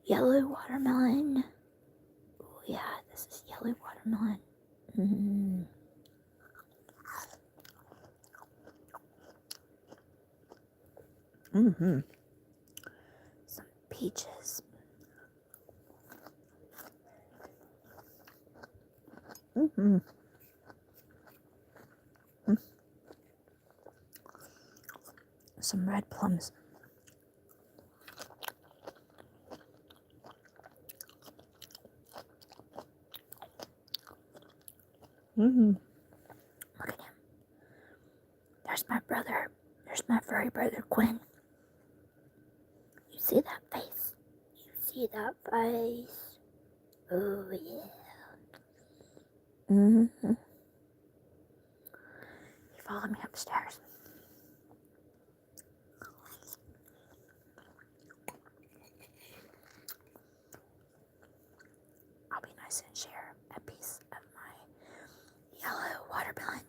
Yellow watermelon. Oh yeah, this is yellow watermelon. Mm. Mm-hmm. Some peaches. Mm-hmm. Some red plums. Mm-hmm. Look at him. There's my brother. There's my furry brother, Quinn. You see that face? You see that face? Oh, yeah. Mm-hmm. He followed me upstairs. I'll be nice and share a piece of my yellow watermelon.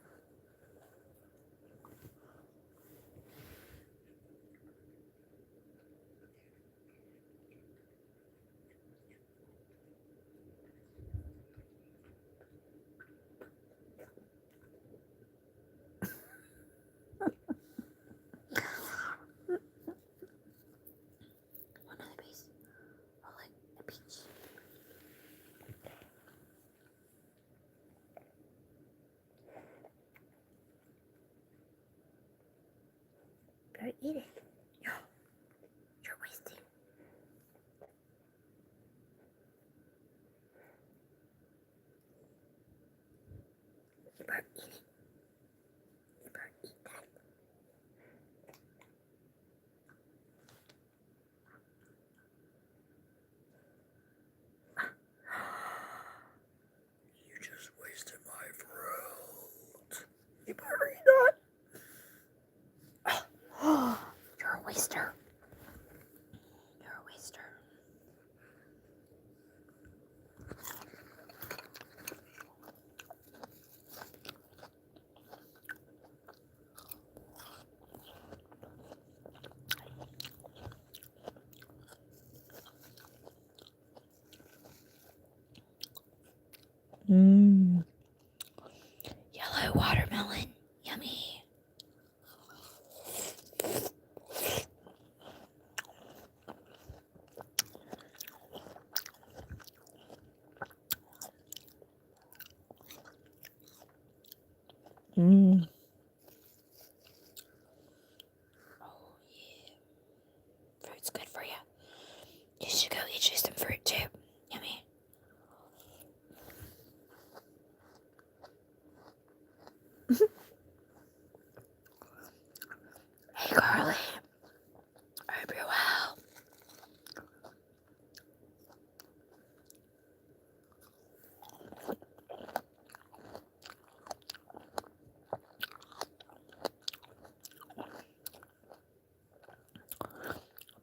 Another piece. Oh, like a peach. Better eat it. You're wasting. You better eat it. You better eat that. You just wasted my fruit. You better eat that. You're a waster. You're a waster. Mmm. Yellow watermelon. Yummy. Mmm. Oh, yeah. Fruit's good for you. You should go eat you some fruit too. Yummy. Hey, Carly. I hope you're well.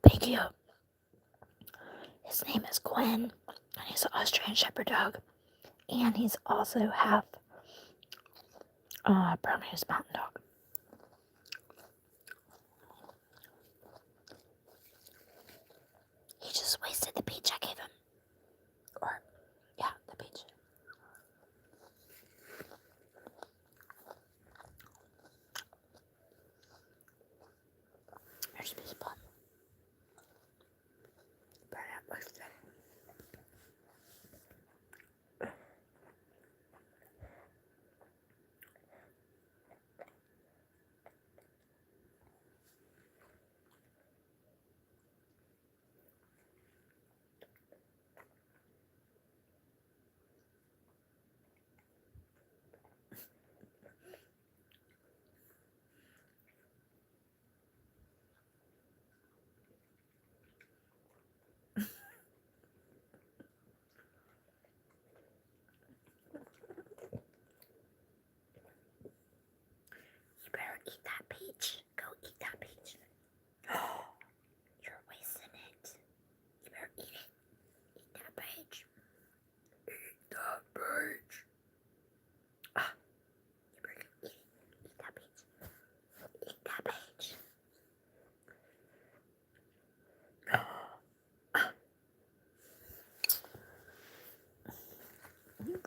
Thank you. His name is Quinn, and he's an Australian Shepherd dog. And he's also half Burmese Mountain Dog. He just wasted the peach I gave him. Or, yeah, the peach. There's a piece of plum. Better not waste it.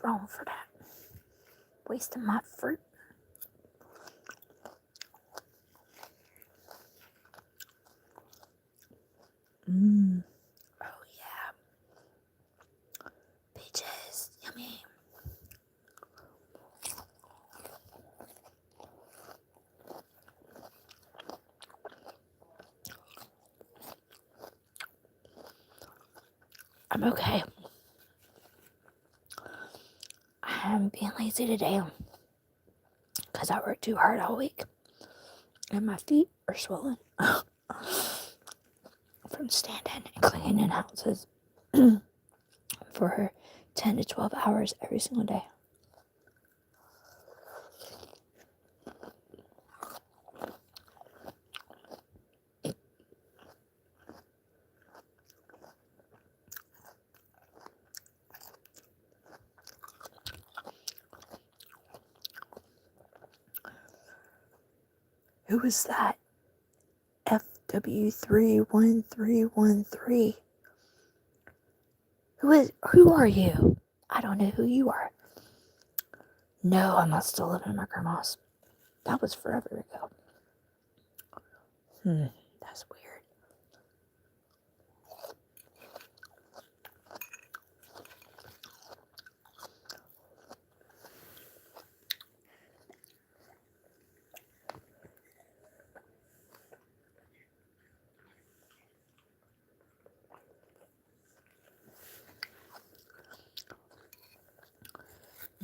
wrong for that. Wasting my fruit. Oh yeah. Peaches. Yummy. I'm okay. I'm being lazy today because I worked too hard all week. And my feet are swollen from standing and cleaning in houses for 10 to 12 hours every single day. Who is that? FW31313. Who are you? I don't know who you are. No, I'm not still living in my grandma's. That was forever ago. That's weird.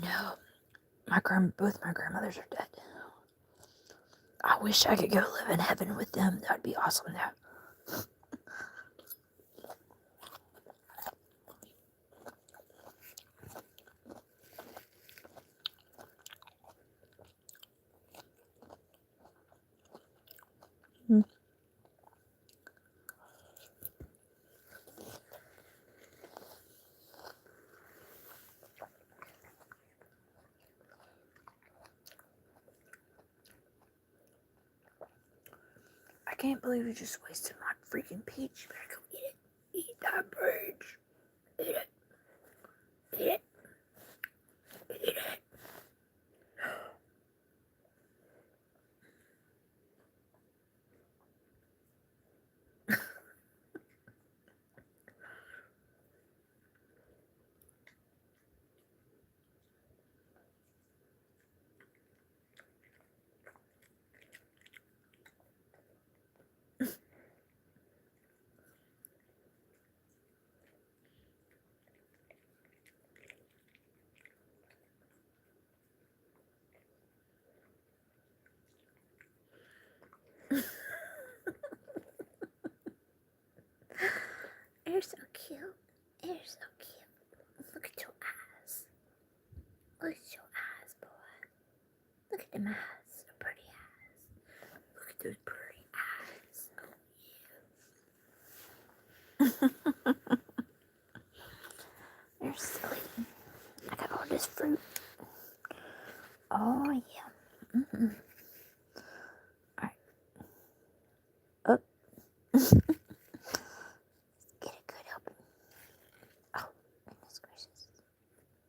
No, both my grandmothers are dead. I wish I could go live in heaven with them. That'd be awesome though. I can't believe you just wasted my freaking peach. You better go eat it. Eat that peach. Eat it. Eat it. Eat it. You're so cute. You're so cute. Look at your eyes. Look at your eyes, boy. Look at them eyes. Your pretty eyes. Look at those pretty eyes. Oh, yeah. You're silly. I got all this fruit. Oh, yeah. Alright. Up. Get a good help. Oh, goodness gracious.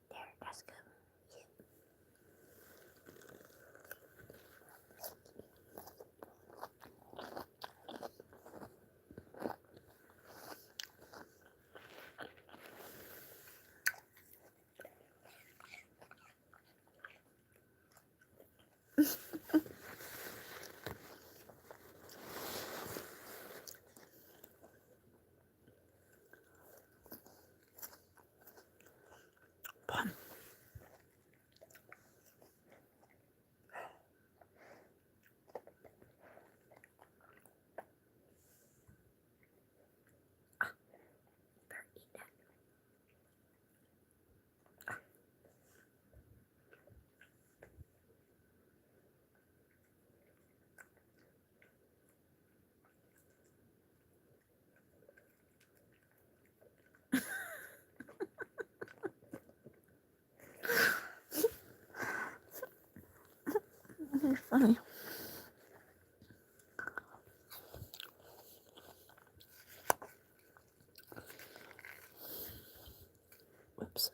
There, that's good. Yeah. Plum. Better eat that. You're funny. Whoops.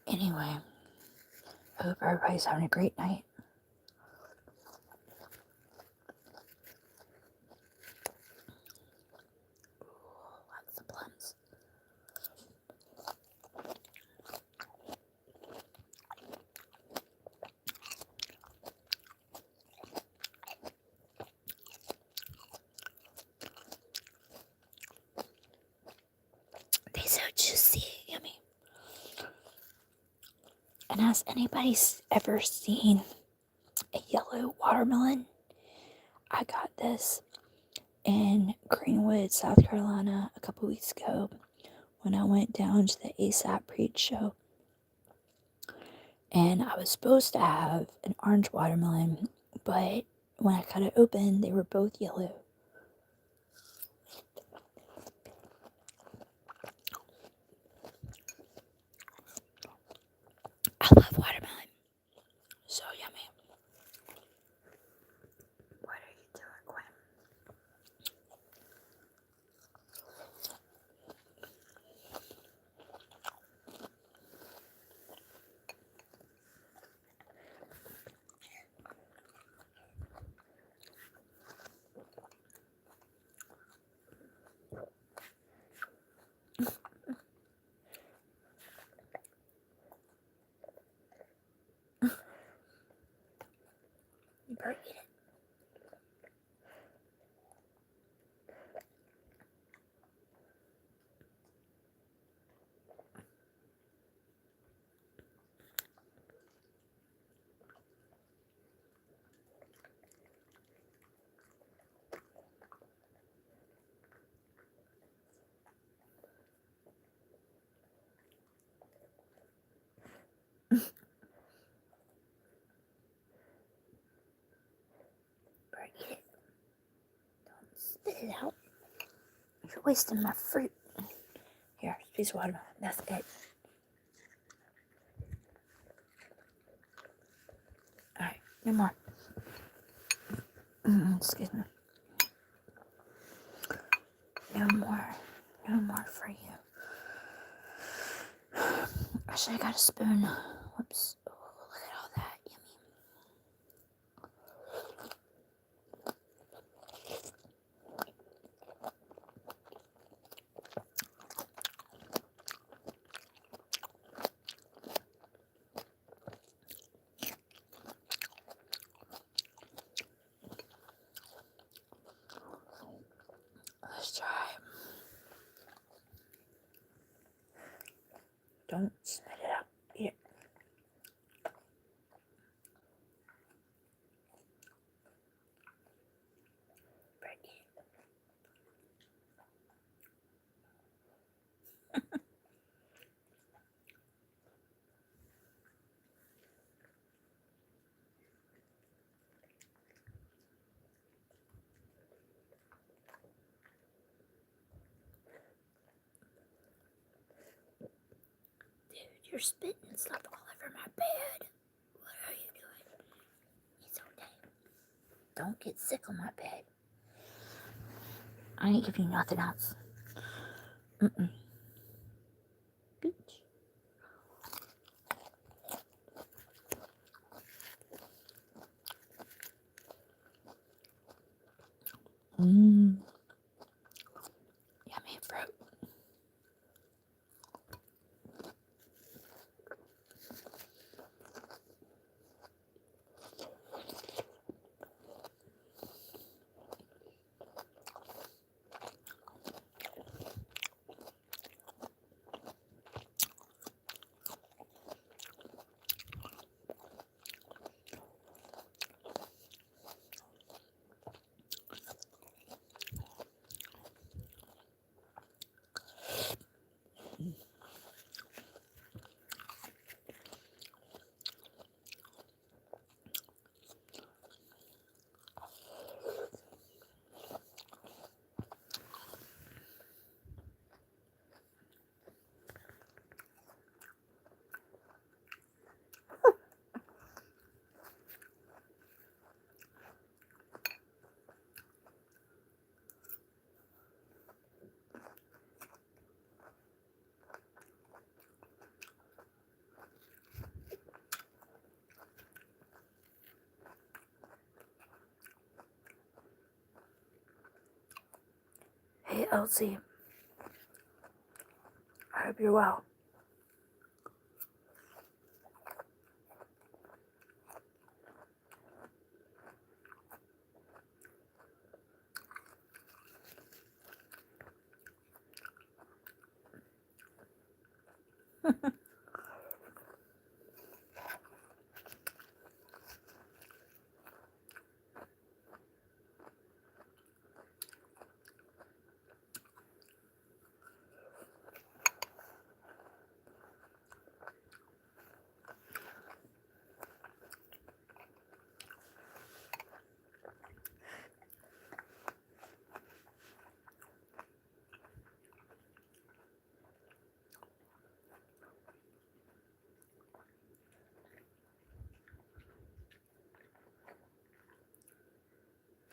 Anyway, I hope everybody's having a great night. Ooh, lots of plums. They're so juicy, yummy. And has anybody ever seen a yellow watermelon? I got this in Greenwood, South Carolina a couple weeks ago when I went down to the ASAP Preach show. And I was supposed to have an orange watermelon, but when I cut it open, they were both yellow. I love watermelon. So yummy. What are you doing, Quinn? You better eat it. Better eat it. Don't spit it out. You're wasting my fruit. Here, piece of watermelon. That's it. Alright, no more. Excuse me. No more. No more for you. I should have got a spoon. Whoops. Oh, look at all that. Yummy. Let's try. Don't spit it out. Eat it. Break it. Dude, you're spitting stuff all over my bed. What are you doing? It's okay. Don't get sick on my bed. I ain't give you nothing else. Beach. Yummy fruit. Elsie. I hope you're well.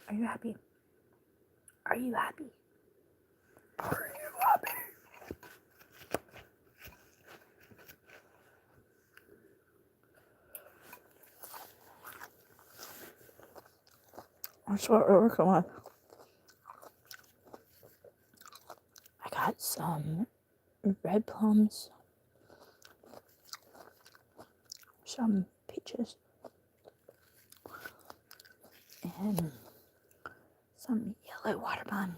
Are you happy? Are you happy? Are you happy? That's what we're working on. I got some red plums, some peaches, and some yellow watermelon.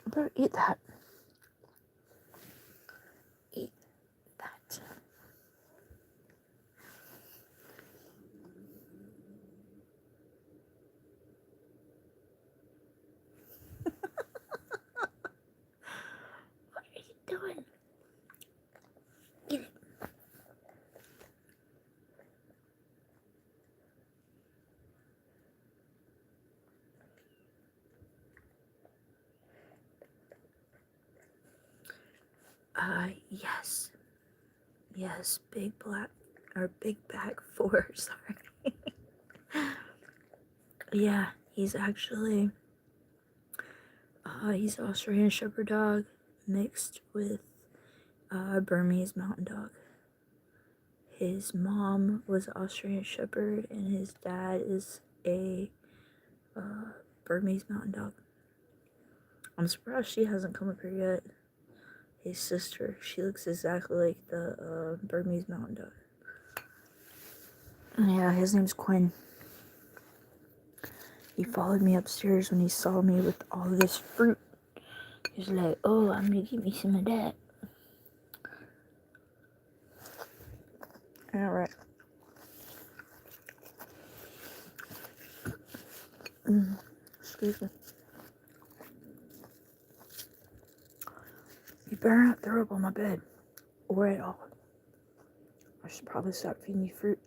I better eat that. Eat that. What are you doing? Get it. Yes. Yes, big bag 4, sorry. Yeah, he's actually, he's Australian Shepherd dog mixed with Burmese Mountain Dog. His mom was Australian Shepherd and his dad is a Burmese Mountain Dog. I'm surprised she hasn't come up here yet. His sister, she looks exactly like the Burmese Mountain Dog. Yeah, his name's Quinn. He followed me upstairs when he saw me with all this fruit. He was like, oh, I'm gonna give me some of that. Alright. Excuse me. You better not throw up on my bed. Or at all. I should probably stop feeding you fruit.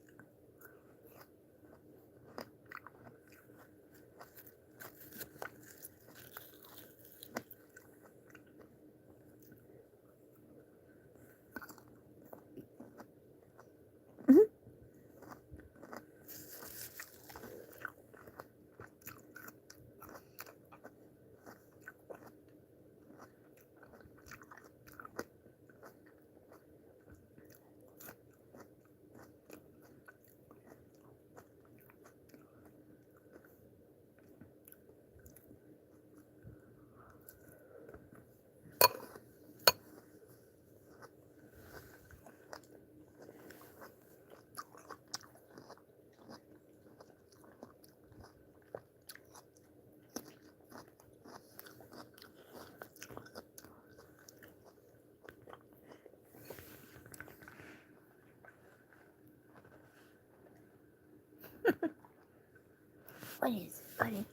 What is it, buddy?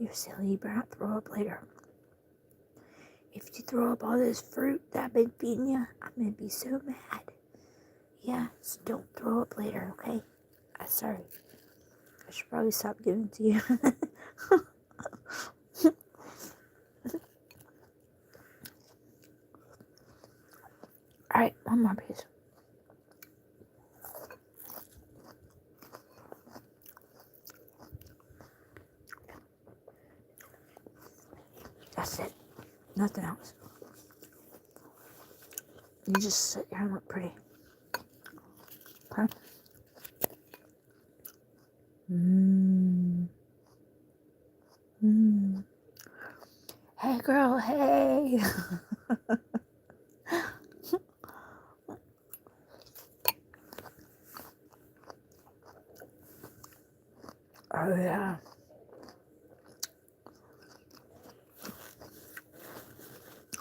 You silly, you better not throw up later. If you throw up all this fruit that I've been feeding you, I'm gonna be so mad. Yeah, so don't throw up later, okay? I'm sorry. I should probably stop giving it to you. Alright, one more piece. That's it. Nothing else. You just sit here and look pretty. Okay? Hey girl, hey! Oh yeah.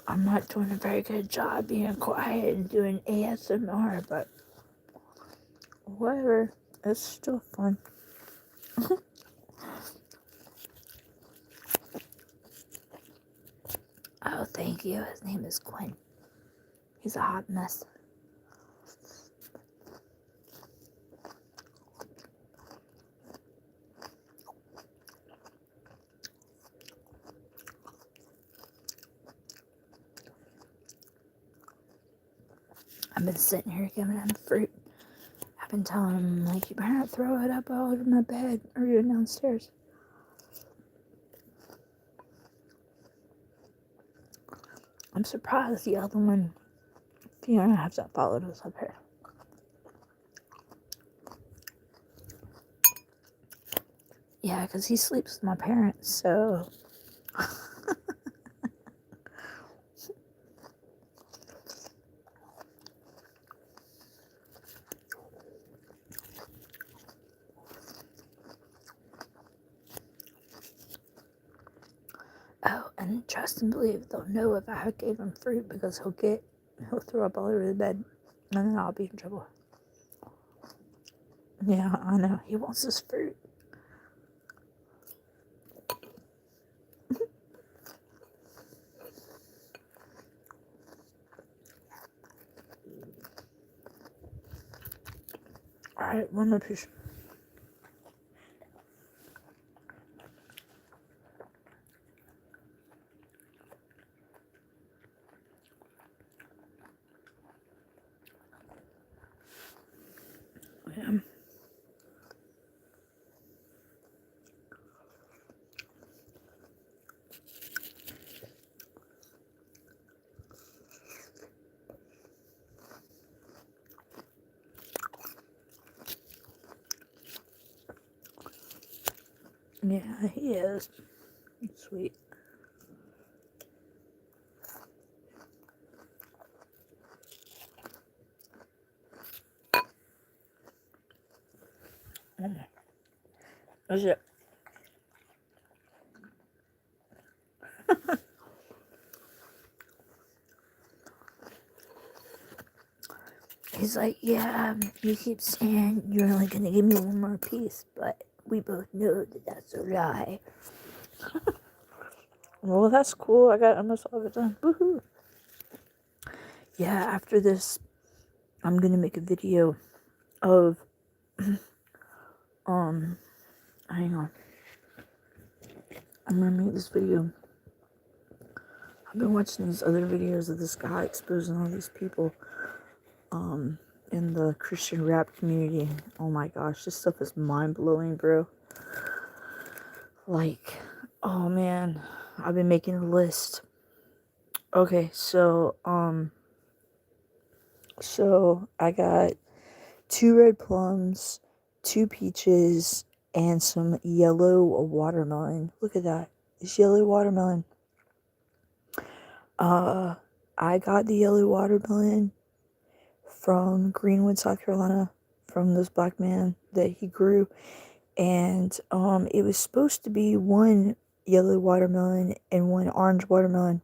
I'm not doing a very good job being quiet and doing ASMR, but whatever. It's still fun. Oh, thank you. His name is Quinn. He's a hot mess. I've been sitting here giving him fruit. I've been telling him, like, you better not throw it up all over my bed or even downstairs. I'm surprised the other one, Fiona, hasn't followed us up here. Yeah, because he sleeps with my parents, so... Oh, and trust and believe they'll know if I gave him fruit because he'll throw up all over the bed and then I'll be in trouble. Yeah, I know. He wants his fruit. Alright, one more piece. Yeah. Yeah, he is. Sweet. That's it. He's like, yeah, you keep saying you're only gonna give me one more piece, but we both know that that's a lie. Well, that's cool. I got almost all of it done. Woohoo! Yeah, after this, I'm gonna make a video of, hang on. I'm gonna make this video. I've been watching these other videos of this guy exposing all these people, in the Christian rap community. Oh my gosh, this stuff is mind-blowing, bro. Like, oh man, I've been making a list. Okay, so I got 2 red plums, 2 peaches, and some yellow watermelon. Look at that. It's yellow watermelon. I got the yellow watermelon from Greenwood, South Carolina, from this black man that he grew. And it was supposed to be 1 yellow watermelon and 1 orange watermelon.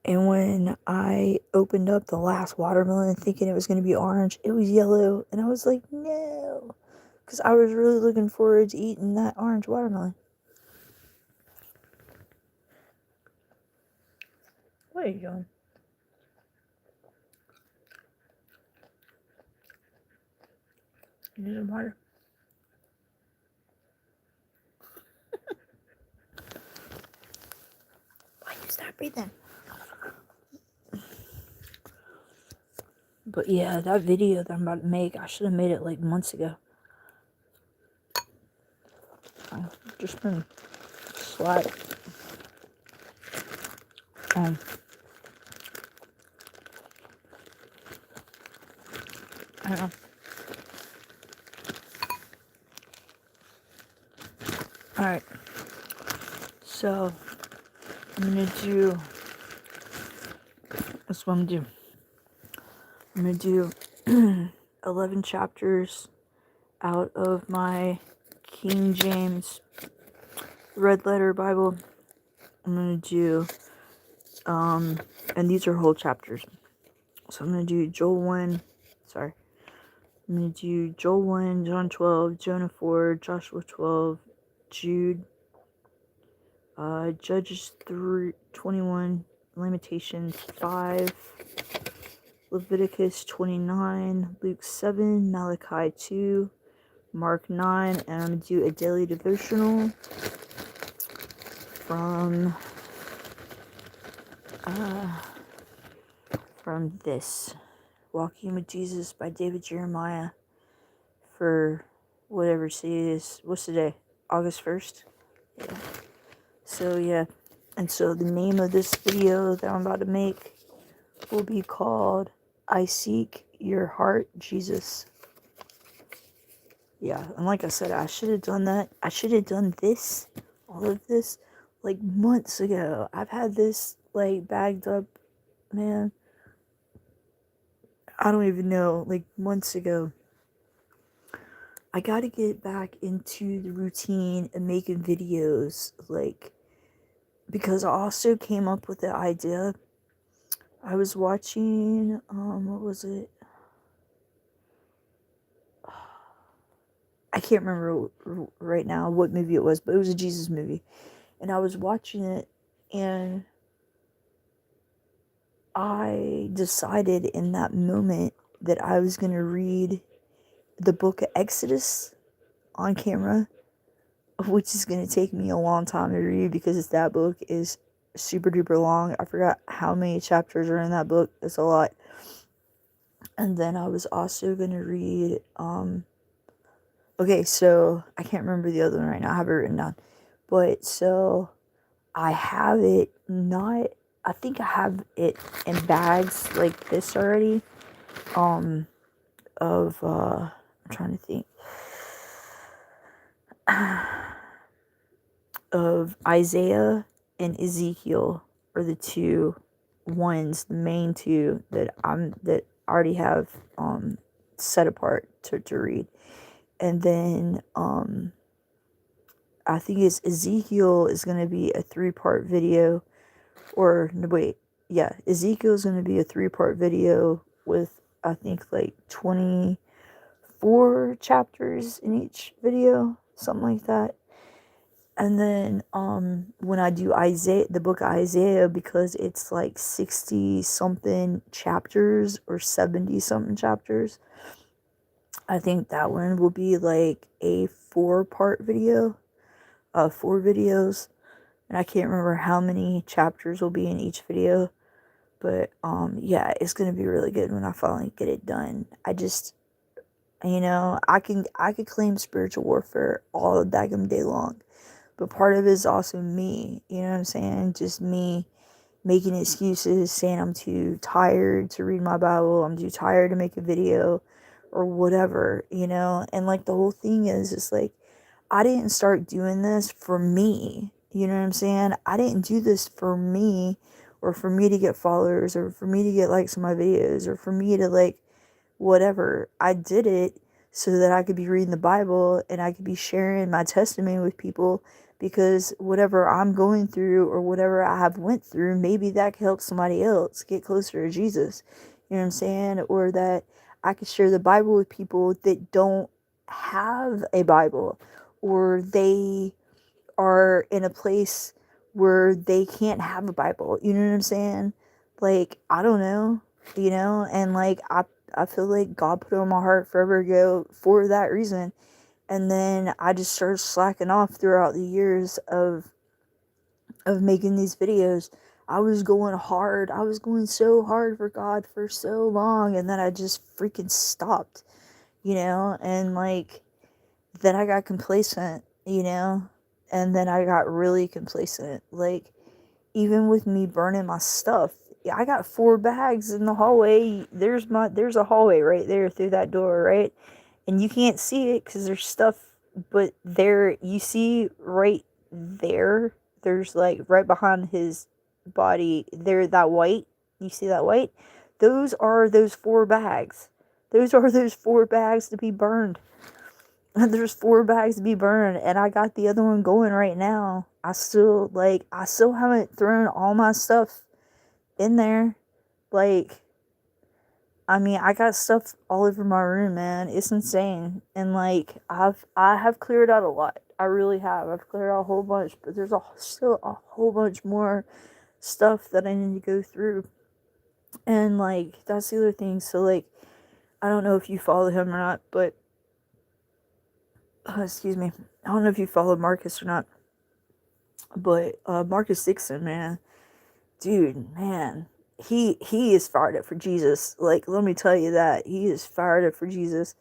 And when I opened up the last watermelon thinking it was going to be orange, it was yellow. And I was like, no. Because I was really looking forward to eating that orange watermelon. What are you doing? You need some water? Why you stop breathing? But yeah, that video that I'm about to make, I should have made it like months ago. I've just been slack. I don't know. Alright. So, I'm gonna do. That's what I'm gonna do. I'm gonna do 11 chapters out of my King James Red Letter Bible. I'm gonna do, and these are whole chapters. So I'm gonna do Joel 1, sorry. I'm gonna do Joel 1, John 12, Jonah 4, Joshua 12, Jude, Judges 3, 21, Lamentations 5, Leviticus 29, Luke 7, Malachi 2, Mark 9, and I'm gonna do a daily devotional from this Walking with Jesus by David Jeremiah for whatever city it is. What's today? August 1st? Yeah. So yeah. And so the name of this video that I'm about to make will be called I Seek Your Heart, Jesus. Yeah, and like I said, I should have done that. I should have done this, all of this, like months ago. I've had this like bagged up, man. I don't even know, like months ago. I gotta get back into the routine and making videos, like, because I also came up with the idea. I was watching, what was it? I can't remember right now what movie it was, but it was a Jesus movie. And I was watching it, and I decided in that moment that I was going to read the book of Exodus on camera, which is going to take me a long time to read because that book is super duper long. I forgot how many chapters are in that book. It's a lot. And then I was also going to read, okay, so I can't remember the other one right now. I have it written down. But so I have it not, I think I have it in bags like this already. I'm trying to think. Of Isaiah and Ezekiel are the two ones, the main two that I already have set apart to read. And then I think it's Ezekiel is going to be a 3-part video, or no, wait, yeah, Ezekiel is going to be a 3-part video with I think like 24 chapters in each video, something like that. And then when I do Isaiah, the book of Isaiah, because it's like 60 something chapters or 70 something chapters, I think that one will be like a 4-part video, 4 videos. And I can't remember how many chapters will be in each video, but yeah, it's gonna be really good when I finally get it done. I just, I could claim spiritual warfare all daggum day long. But part of it is also me, you know what I'm saying? Just me making excuses, saying I'm too tired to read my Bible, I'm too tired to make a video, or whatever, And like the whole thing is just like, I didn't start doing this for me, you know what I'm saying? I didn't do this for me, or for me to get followers, or for me to get likes on my videos, or for me to like, whatever. I did it so that I could be reading the Bible and I could be sharing my testimony with people, because whatever I'm going through or whatever I have went through, maybe that could help somebody else get closer to Jesus. You know what I'm saying? Or that I could share the Bible with people that don't have a Bible, or they are in a place where they can't have a Bible. You know what I'm saying? Like, I don't know, you know, and like I feel like God put it on my heart forever ago for that reason. And then I just started slacking off throughout the years of making these videos. I was going hard. I was going so hard for God for so long, and then I just freaking stopped, you know, and like then I got complacent, you know, and then I got really complacent. Like, even with me burning my stuff, yeah, I got 4 bags in the hallway. There's a hallway right there through that door, right? And you can't see it because there's stuff, but there you see right there. There's like right behind his body there, that white. You see that white? Those are those 4 bags. Those are those 4 bags to be burned. There's 4 bags to be burned, and I got the other one going right now. I still haven't thrown all my stuff in there. Like, I mean, I got stuff all over my room, man. It's insane. And like I have cleared out a lot. I really have. I've cleared out a whole bunch, but there's still a whole bunch more stuff that I need to go through. And like that's the other thing. So like I don't know if you follow him or not, but excuse me. I don't know if you follow Marcus or not. But Marcus Dixon, man, dude, man, he is fired up for Jesus. Like, let me tell you that he is fired up for Jesus,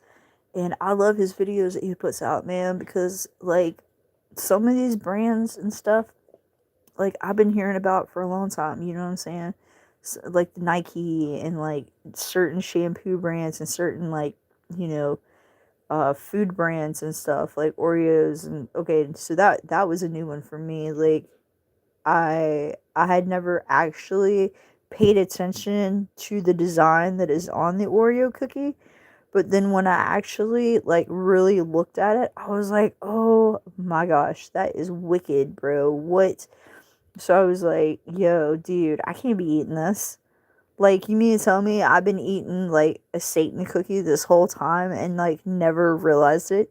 and I love his videos that he puts out, man, because like some of these brands and stuff, like I've been hearing about for a long time. You know what I'm saying? So, like Nike and like certain shampoo brands and certain like you know food brands and stuff like Oreos and okay, so that was a new one for me. Like I had never actually paid attention to the design that is on the Oreo cookie, but then when I actually like really looked at it, I was like, "Oh my gosh, that is wicked, bro. What?" So I was like, "Yo, dude, I can't be eating this." Like, you mean to tell me I've been eating like a Satan cookie this whole time and like never realized it?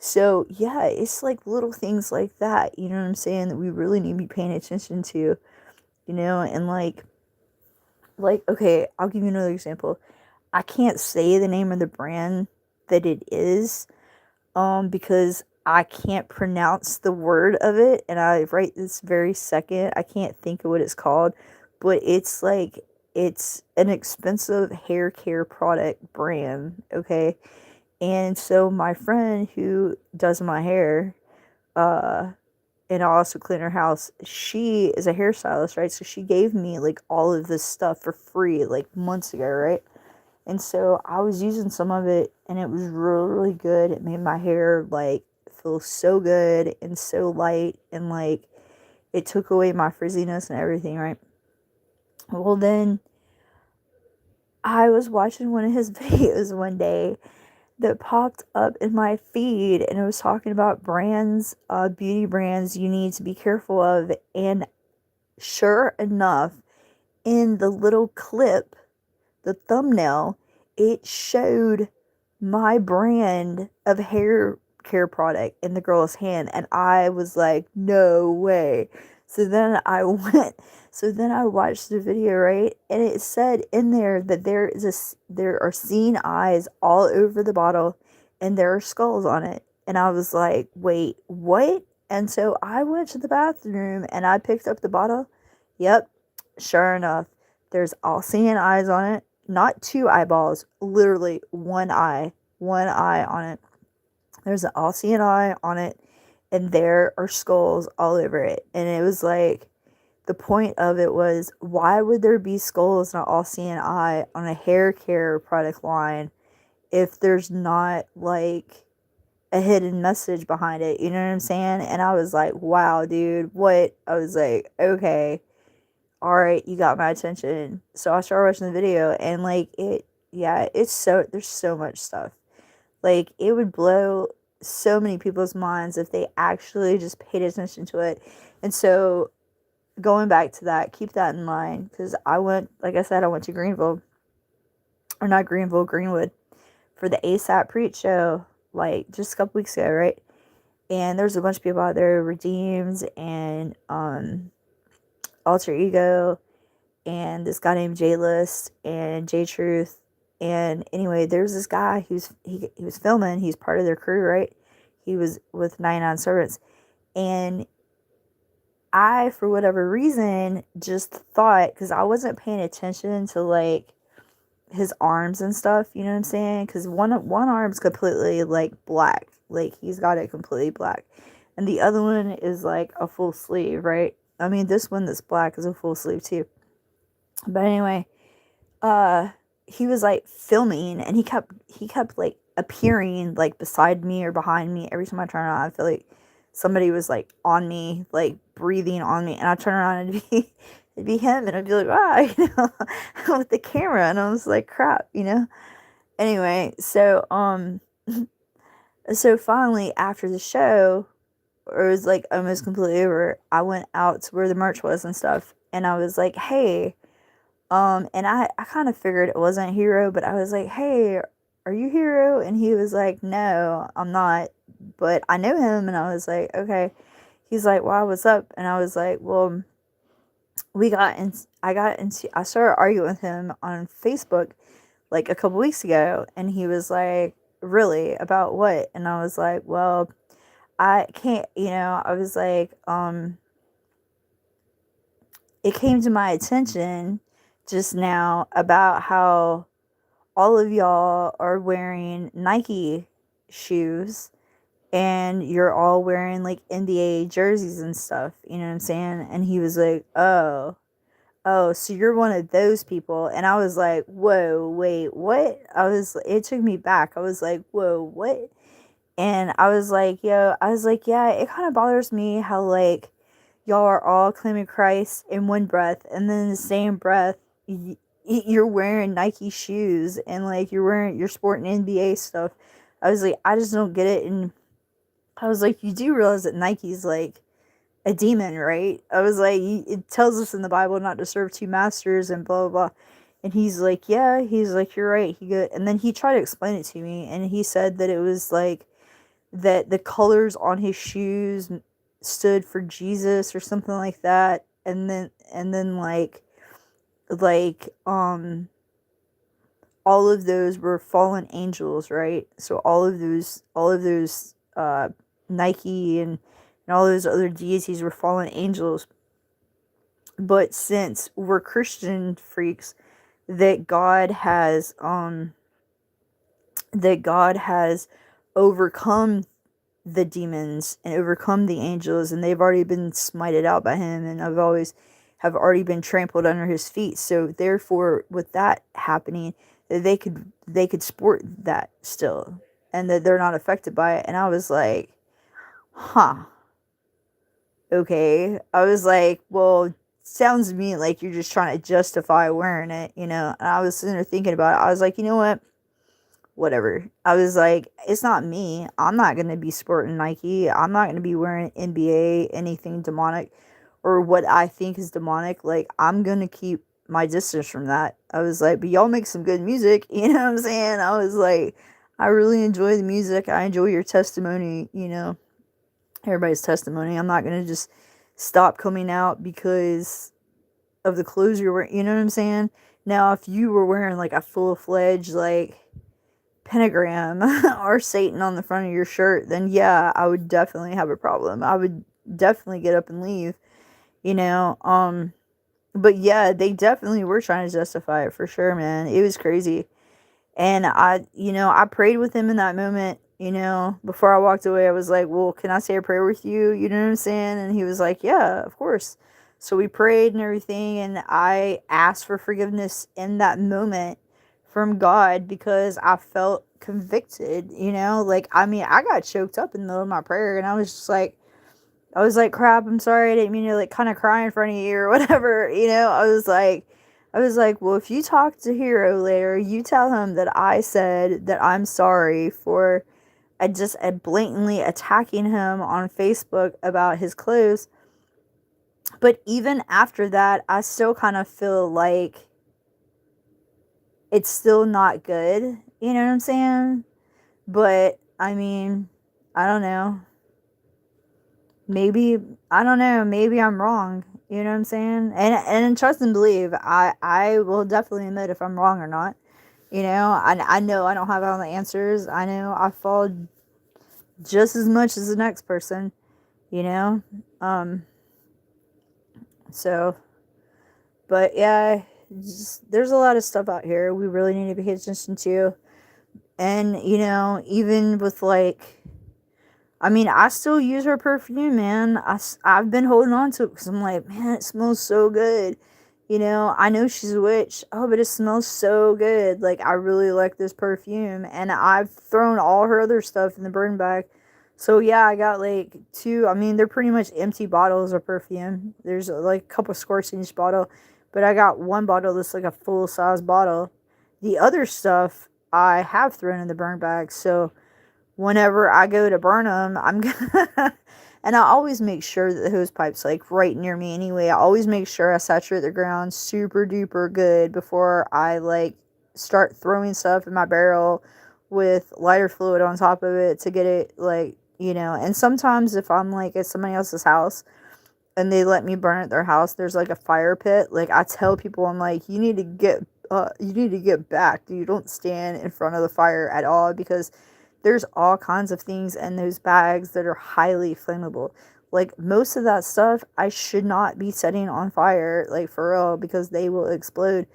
So, yeah, it's like little things like that, you know what I'm saying, that we really need to be paying attention to, you know, and okay, I'll give you another example. I can't say the name of the brand that it is, because I can't pronounce the word of it, and I right this very second I can't think of what it's called, but it's like it's an expensive hair care product brand, okay? And so my friend who does my hair, uh, and I also clean her house, she is a hairstylist, right? So she gave me like all of this stuff for free like months ago, right? And so I was using some of it and it was really, really good. It made my hair like feel so good and so light and like it took away my frizziness and everything, right? Well, then I was watching one of his videos one day that popped up in my feed and it was talking about brands, beauty brands you need to be careful of. And sure enough, in the little clip, the thumbnail, it showed my brand of hair care product in the girl's hand, and I was like, no way. So then I went, so then I watched the video, right? And it said in there that there are seen eyes all over the bottle and there are skulls on it. And I was like, wait, what? And so I went to the bathroom and I picked up the bottle. Yep, sure enough, there's all seeing eyes on it. Not 2 eyeballs, literally one eye on it. There's an all seeing eye on it, and there are skulls all over it. And it was like, the point of it was, why would there be skulls and an all seeing eye on a hair care product line if there's not like a hidden message behind it? You know what I'm saying? And I was like, wow, dude, what? I was like, okay, all right, you got my attention. So I started watching the video, and like yeah, there's so much stuff. Like, it would blow so many people's minds if they actually just paid attention to it. And so going back to that, keep that in mind, because like I said, I went to Greenville, or not Greenville, Greenwood, for the ASAP Preach show, like just a couple weeks ago, right? And there's a bunch of people out there, Redeems and Alter Ego, and this guy named J List and J Truth. And anyway, there's this guy he was filming. He's part of their crew, right? He was with 99 Servants. And I, for whatever reason, just thought, because I wasn't paying attention to like his arms and stuff, you know what I'm saying? Because one arm's completely like black, like he's got it completely black, and the other one is like a full sleeve, right? I mean, this one that's black is a full sleeve too. But anyway, uh, he was like filming, and he kept like appearing like beside me or behind me. Every time I turn around, I feel like somebody was like on me, like breathing on me, and I turn around and it'd be him, and I'd be like, ah, with the camera, and I was like, crap, Anyway, so finally after the show, or it was like almost completely over, I went out to where the merch was and stuff, and I was like, hey, and I kind of figured it wasn't Hero, but I was like, hey, are you Hero? And he was like, no, I'm not, but I know him. And I was like, okay. He's like, wow, what's up? And I was like, well, I started arguing with him on Facebook like a couple weeks ago, and he was like, really, about what? And I was like, well, I can't, I was like, it came to my attention just now about how all of y'all are wearing Nike shoes, and you're all wearing like NBA jerseys and stuff, you know what I'm saying? And he was like, oh, so you're one of those people. And I was like, whoa, wait, what? It took me back. I was like, whoa, what? And I was like, yeah, it kind of bothers me how like y'all are all claiming Christ in one breath, and then in the same breath, you're wearing Nike shoes, and like you're sporting NBA stuff. I was like, I just don't get it. And I was like, you do realize that Nike's like a demon, right? I was like, it tells us in the Bible not to serve two masters and blah, blah, blah. And he's like, yeah, he's like, you're right. And then he tried to explain it to me, and he said that it was like that the colors on his shoes stood for Jesus or something like that. And then like all of those were fallen angels, right? So all of those Nike and all those other deities were fallen angels. But since we're Christian freaks, that God has overcome the demons and overcome the angels, and they've already been smited out by him, and have already been trampled under his feet. So therefore, with that happening, that they could sport that still, and that they're not affected by it. And I was like, huh, okay. I was like, well, sounds to me like you're just trying to justify wearing it, And I was sitting there thinking about it. I was like, you know what? Whatever. I was like, it's not me. I'm not going to be sporting Nike. I'm not going to be wearing NBA, anything demonic, or what I think is demonic. Like, I'm going to keep my distance from that. I was like, but y'all make some good music. You know what I'm saying? I was like, I really enjoy the music. I enjoy your testimony, everybody's testimony. I'm not going to just stop coming out because of the clothes you're wearing. You know what I'm saying? Now, if you were wearing like a full-fledged, like, pentagram or Satan on the front of your shirt, then yeah, I would definitely have a problem. I would definitely get up and leave, but yeah, they definitely were trying to justify it for sure, man. It was crazy. And I prayed with him in that moment, before I walked away. I was like, well, can I say a prayer with you? You know what I'm saying? And he was like, yeah, of course. So we prayed and everything, and I asked for forgiveness in that moment from God, because I felt convicted, like, I mean, I got choked up in the middle of my prayer, and I was like, crap, I'm sorry, I didn't mean to like kind of cry in front of you or whatever, I was like, well, if you talk to Hero later, you tell him that I said that I'm sorry for just blatantly attacking him on Facebook about his clothes. But even after that, I still kind of feel like it's still not good. You know what I'm saying? But, I mean, I don't know. Maybe, I don't know. Maybe I'm wrong. You know what I'm saying? And trust and believe, I will definitely admit if I'm wrong or not. You know, I know I don't have all the answers. I know I fall just as much as the next person, you know? So, but yeah, just, there's a lot of stuff out here we really need to pay attention to. And, you know, even with like, I mean, I still use her perfume, man. I've been holding on to it because I'm like, man, it smells so good. You know, I know she's a witch. Oh, but it smells so good. Like, I really like this perfume. And I've thrown all her other stuff in the burn bag. So, yeah, I got like two. I mean, they're pretty much empty bottles of perfume. There's like a couple squirts in each bottle. But I got one bottle that's like a full size bottle. The other stuff I have thrown in the burn bag. So, whenever I go to burn them, I'm gonna, and I always make sure that the hose pipe's like right near me anyway. I always make sure I saturate the ground super duper good before I like start throwing stuff in my barrel with lighter fluid on top of it to get it like, you know. And sometimes if I'm like at somebody else's house and they let me burn at their house, there's like a fire pit. Like I tell people, I'm like, you need to get back. You don't stand in front of the fire at all because there's all kinds of things in those bags that are highly flammable. Like most of that stuff I should not be setting on fire, like for real, because they will explode.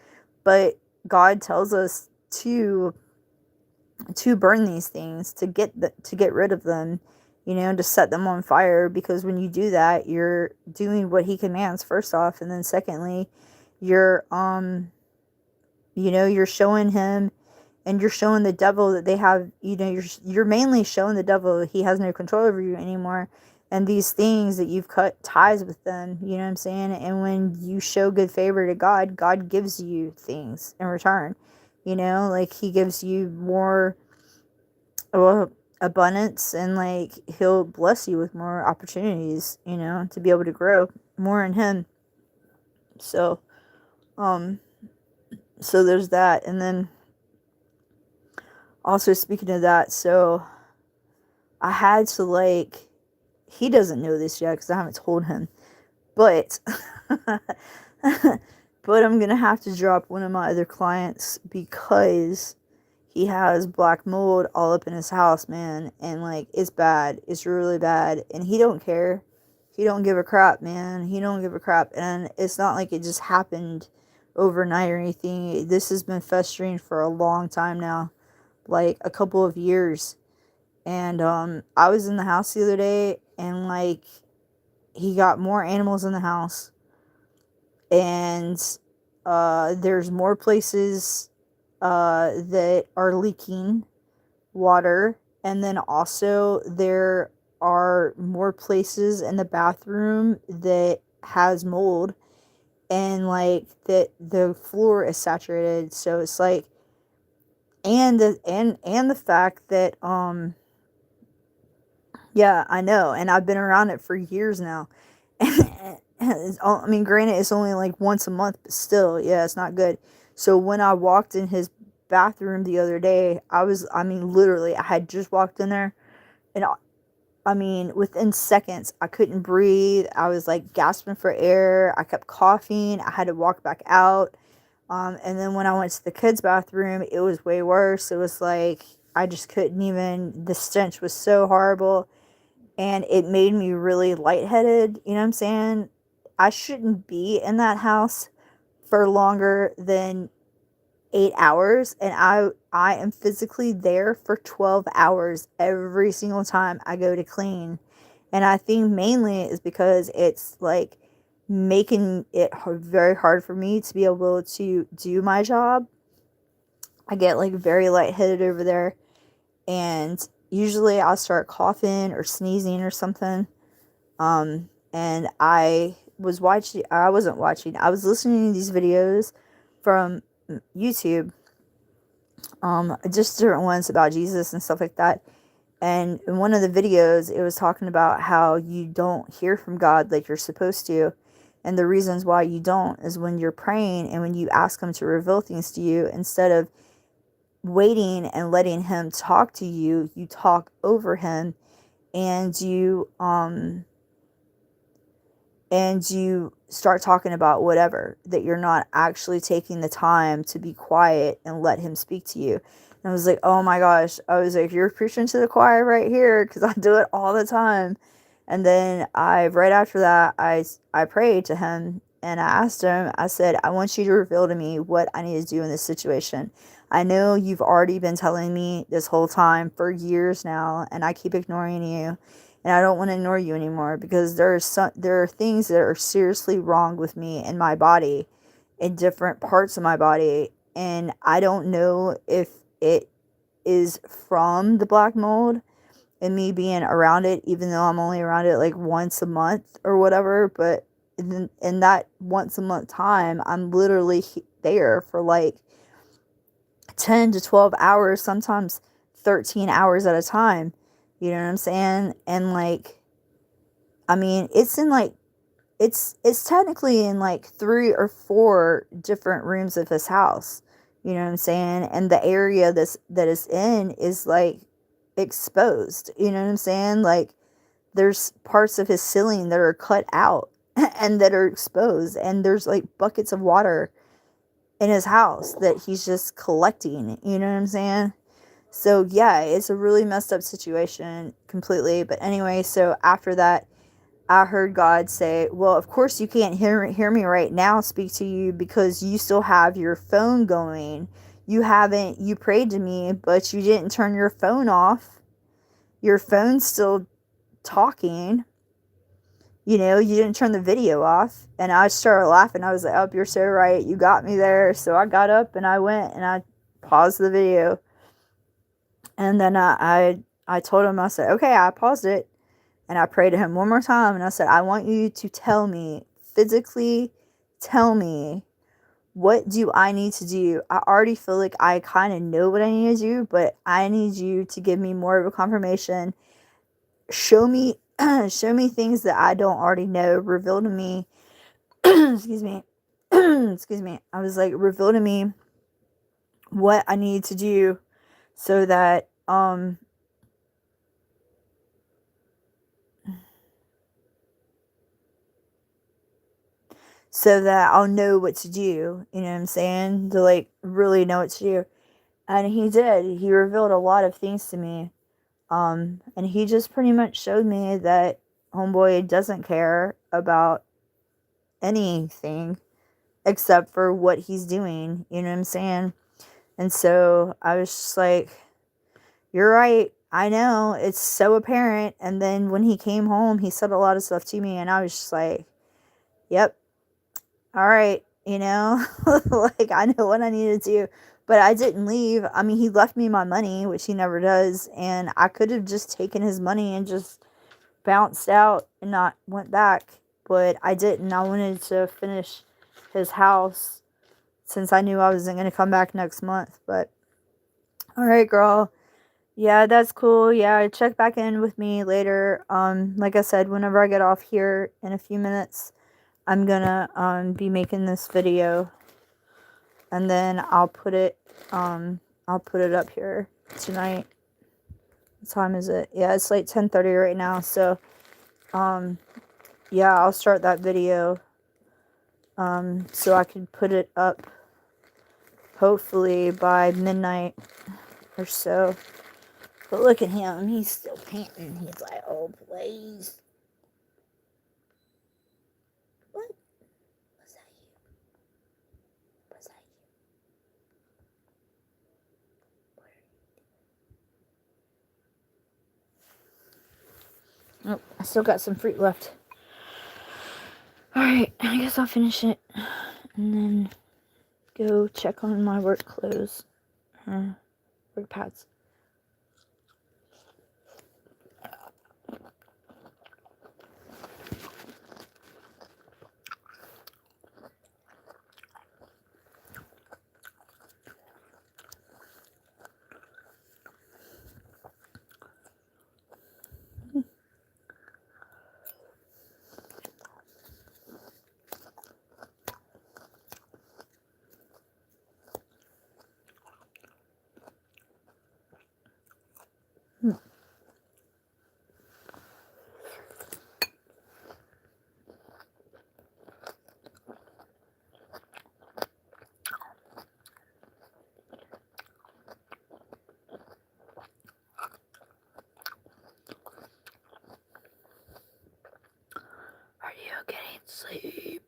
But God tells us to burn these things, to get rid of them, you know, to set them on fire, because when you do that, you're doing what he commands first off, and then secondly, you're you know, you're showing him and you're showing the devil that they have, you know, you're mainly showing the devil he has no control over you anymore, and these things that you've cut ties with them, you know what I'm saying? And when you show good favor to God, God gives you things in return, you know, like he gives you more, well, abundance, and like he'll bless you with more opportunities, you know, to be able to grow more in him. So um so there's that. And then also, speaking of that, so I had to like, he doesn't know this yet because I haven't told him, but but I'm gonna have to drop one of my other clients because he has black mold all up in his house, man, and like it's bad, it's really bad, and he don't care, he don't give a crap, man, he don't give a crap. And it's not like it just happened overnight or anything. This has been festering for a long time now, like a couple of years. And I was in the house the other day, and like he got more animals in the house, and there's more places that are leaking water, and then also there are more places in the bathroom that has mold, and like that the floor is saturated. So it's like, and the fact that yeah, I know, and I've been around it for years now. I mean, granted, it's only like once a month, but still, yeah, it's not good. So when I walked in his bathroom the other day, I mean, literally, I had just walked in there, and I mean, within seconds, I couldn't breathe. I was like gasping for air. I kept coughing. I had to walk back out. And then when I went to the kids' bathroom, it was way worse. It was like, I just couldn't even, the stench was so horrible, and it made me really lightheaded. You know what I'm saying? I shouldn't be in that house for longer than 8 hours, and I am physically there for 12 hours every single time I go to clean. And I think mainly is because it's like making it very hard for me to be able to do my job. I get like very lightheaded over there, and usually I'll start coughing or sneezing or something. And I wasn't watching, I was listening to these videos from YouTube, just different ones about Jesus and stuff like that. And in one of the videos, it was talking about how you don't hear from God like you're supposed to. And the reasons why you don't is when you're praying and when you ask him to reveal things to you, instead of waiting and letting him talk to you, you talk over him, and you start talking about whatever, that you're not actually taking the time to be quiet and let him speak to you. And I was like, oh my gosh. I was like, you're preaching to the choir right here, because I do it all the time. And then right after that, I prayed to him and I asked him, I said, I want you to reveal to me what I need to do in this situation. I know you've already been telling me this whole time for years now, and I keep ignoring you. And I don't want to ignore you anymore, because there are things that are seriously wrong with me in my body, in different parts of my body. And I don't know if it is from the black mold and me being around it, even though I'm only around it like once a month or whatever. But in that once a month time, I'm literally there for like 10 to 12 hours, sometimes 13 hours at a time. You know what I'm saying? And like, I mean, it's technically in like 3 or 4 different rooms of his house. You know what I'm saying? And the area that is in is like exposed. You know what I'm saying? Like, there's parts of his ceiling that are cut out and that are exposed, and there's like buckets of water in his house that he's just collecting. You know what I'm saying? So yeah, it's a really messed up situation completely. But anyway, so after that, I heard God say, well, of course you can't hear me right now speak to you, because you still have your phone going. You prayed to me, but you didn't turn your phone off. Your phone's still talking. You know, you didn't turn the video off. And I started laughing. I was like, oh, you're so right. You got me there. So I got up and I went and I paused the video. And then I told him, I said, okay, I paused it. And I prayed to him one more time. And I said, I want you to tell me, physically tell me, what do I need to do? I already feel like I kind of know what I need to do, but I need you to give me more of a confirmation. Show me, show me things that I don't already know. Reveal to me, excuse me, excuse me. I was like, reveal to me what I need to do so that, so that I'll know what to do. You know what I'm saying? To like really know what to do. And he did. He revealed a lot of things to me. And he just pretty much showed me that homeboy doesn't care about anything except for what he's doing. You know what I'm saying? And so I was just like, you're right. I know. It's so apparent. And then when he came home, he said a lot of stuff to me. And I was just like, yep. All right. You know, like, I know what I need to do. But I didn't leave. I mean, he left me my money, which he never does. And I could have just taken his money and just bounced out and not went back. But I didn't. I wanted to finish his house since I knew I wasn't going to come back next month. But all right, girl. Yeah, that's cool. Yeah, check back in with me later. Like I said, whenever I get off here in a few minutes, I'm gonna be making this video, and then I'll put it up here tonight. What time is it? Yeah, it's like 10:30 right now. So yeah, I'll start that video so I can put it up hopefully by midnight or so. But look at him, he's still panting. He's like, oh please. What? Was that you? Was that you? Oh, I still got some fruit left. Alright, I guess I'll finish it. And then go check on my work clothes. Work pads. getting sleepy.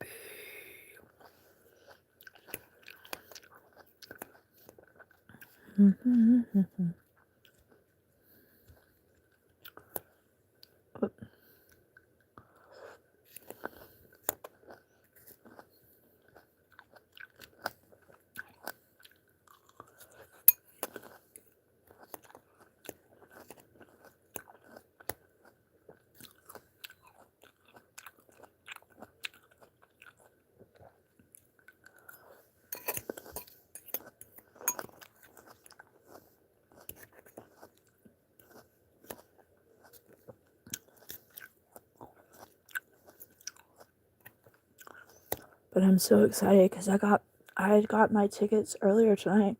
But I'm so excited because I got my tickets earlier tonight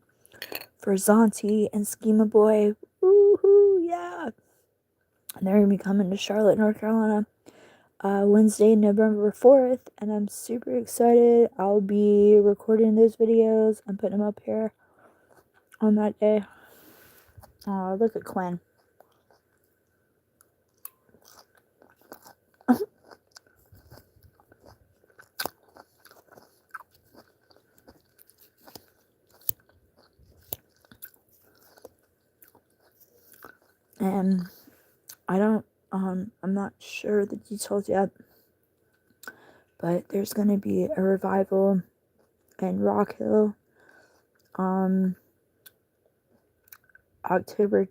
for Zonti and Schema Boy. Woohoo, yeah. And they're gonna be coming to Charlotte, North Carolina, Wednesday, November 4th, and I'm super excited. I'll be recording those videos and putting them up here on that day. Oh, look at Quinn. And I'm not sure the details yet, but there's gonna be a revival in Rock Hill, October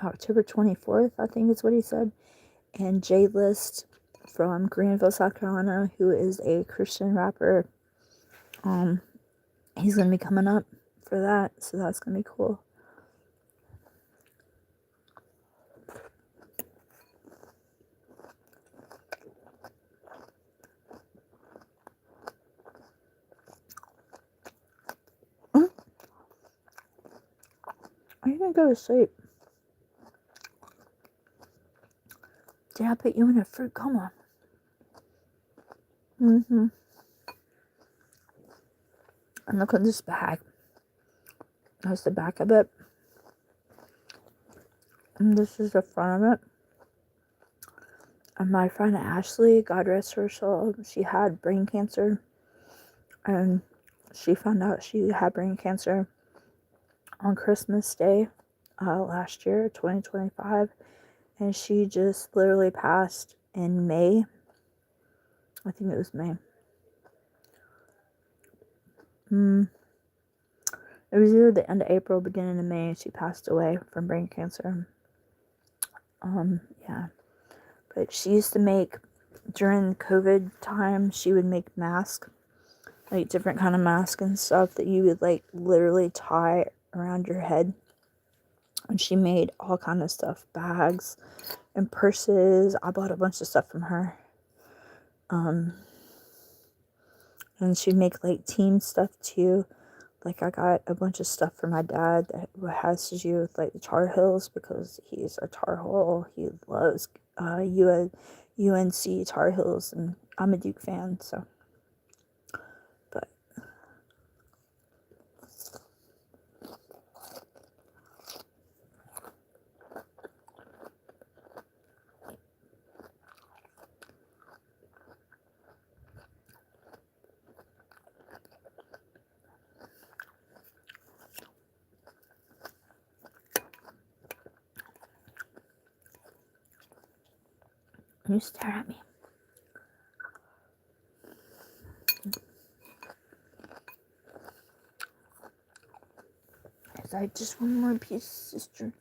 24th, I think is what he said. And Jay List from Greenville, South Carolina, who is a Christian rapper, he's gonna be coming up for that, so that's gonna be cool. Are you gonna go to sleep? Did I put you in a fruit coma? And look at this bag. That's the back of it. And this is the front of it. And my friend Ashley, God rest her soul, she had brain cancer. And she found out she had brain cancer on Christmas Day last year, 2025. And she just literally passed in May. I think it was May. It was either the end of April, beginning of May, she passed away from brain cancer. Yeah. But she used to make, during COVID time, she would make masks, like different kind of masks and stuff that you would like literally tie around your head. And she made all kind of stuff, bags and purses. I bought a bunch of stuff from her. And she'd make like team stuff too. Like I got a bunch of stuff for my dad that has to do with like the Tar Heels because he's a Tar Heel. He loves UNC Tar Heels, and I'm a Duke fan, so. But you stare at me. Is I just one more piece, sister?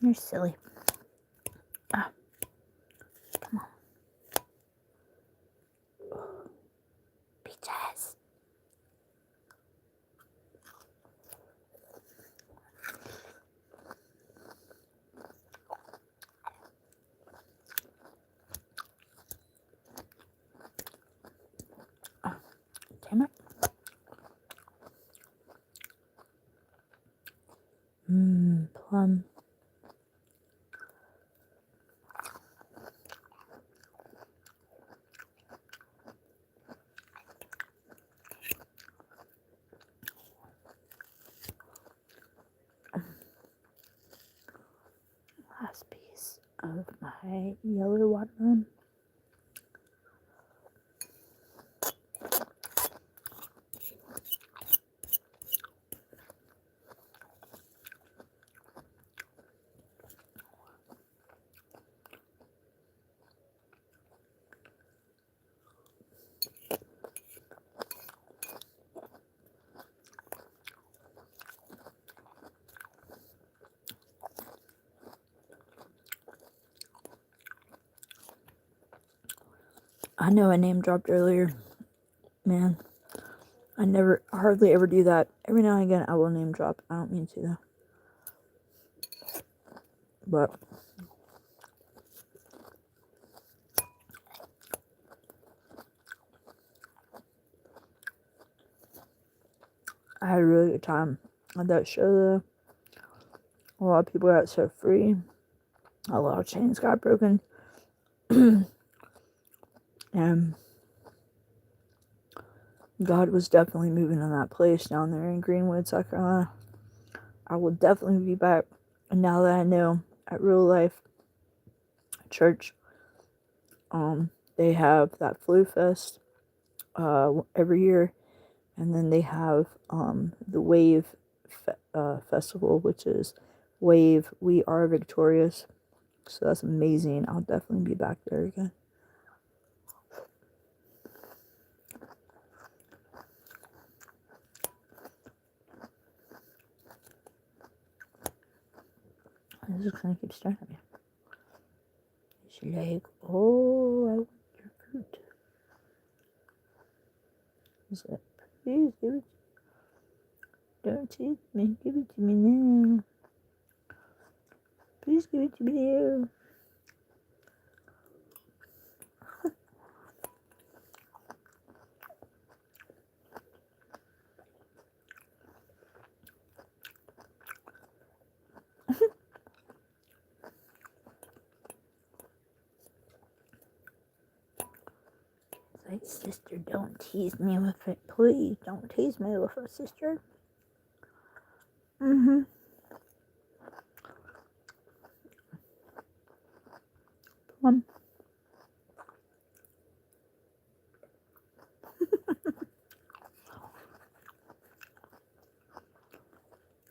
You're silly. Come on. Peaches. Damn it. last piece of my yellow watermelon. I know I name dropped earlier. Man, I hardly ever do that. Every now and again I will name drop. I don't mean to though. But I had a really good time at that show though. A lot of people got set free. A lot of chains got broken. And God was definitely moving in that place down there in Greenwood, South Carolina. I will definitely be back. And now that I know at Real Life Church, they have that Flu Fest every year, and then they have the Wave Festival, which is Wave We Are Victorious. So that's amazing. I'll definitely be back there again. This just kind of keeps staring at me. She's like, oh, I want your fruit. He said, please give it. Don't tease me. Give it to me now. Please give it to me now. Like, sister, don't tease me with it. Please, don't tease me with it, sister. Plum.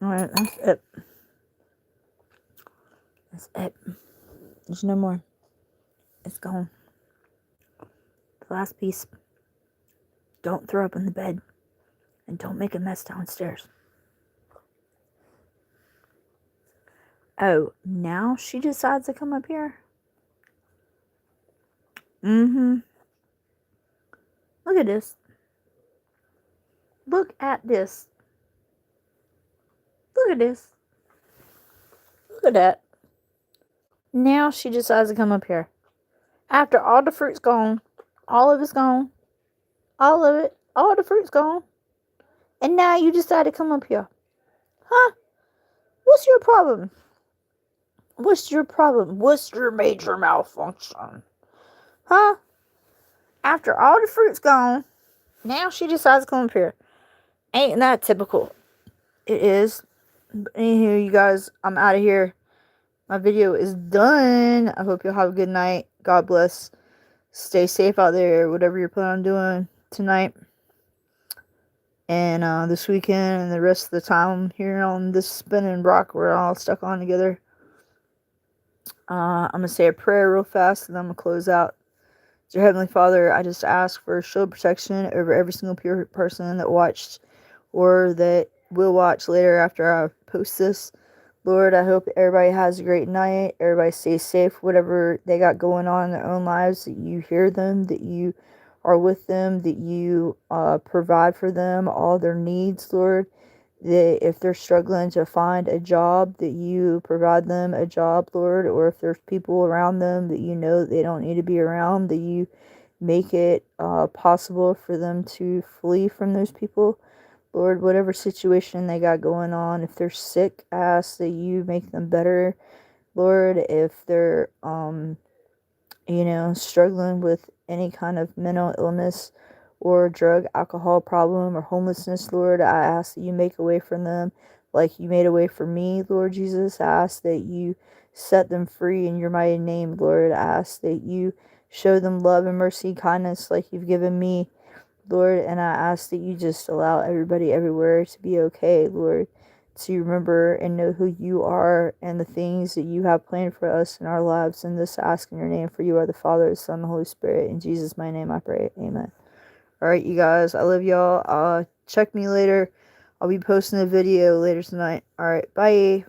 Alright, that's it. That's it. There's no more. It's gone. The last piece. Don't throw up in the bed. And don't make a mess downstairs. Oh, now she decides to come up here? Look at this. Look at this. Look at this. Look at that. Now she decides to come up here. After all the fruit's gone. All of it's gone. All of it. All the fruit's gone. And now you decide to come up here. Huh? What's your problem? What's your problem? What's your major malfunction? Huh? After all the fruit's gone, now she decides to come up here. Ain't that typical? It is. But anywho, you guys, I'm out of here. My video is done. I hope you'll have a good night. God bless. Stay safe out there, whatever you're planning on doing tonight and this weekend and the rest of the time here on this spinning rock we're all stuck on together. I'm going to say a prayer real fast and then I'm going to close out. Dear Heavenly Father, I just ask for shield protection over every single person that watched or that will watch later after I post this. Lord, I hope everybody has a great night. Everybody stays safe, whatever they got going on in their own lives, that you hear them, that you are with them, that you provide for them all their needs, Lord. That if they're struggling to find a job, that you provide them a job, Lord. Or if there's people around them that you know that they don't need to be around, that you make it possible for them to flee from those people. Lord, whatever situation they got going on, if they're sick, I ask that you make them better. Lord, if they're, struggling with any kind of mental illness or drug, alcohol problem or homelessness, Lord, I ask that you make a way from them. like you made a way for me, Lord Jesus. I ask that you set them free in your mighty name, Lord. I ask that you show them love and mercy and kindness like you've given me, Lord. And I ask that you just allow everybody everywhere to be okay, Lord, to remember and know who you are and the things that you have planned for us in our lives. And this I ask in your name, for you are the Father, the Son, and the Holy Spirit. In Jesus' mighty name I pray. Amen. Alright, you guys, I love y'all. Check me later. I'll be posting a video later tonight. Alright, bye.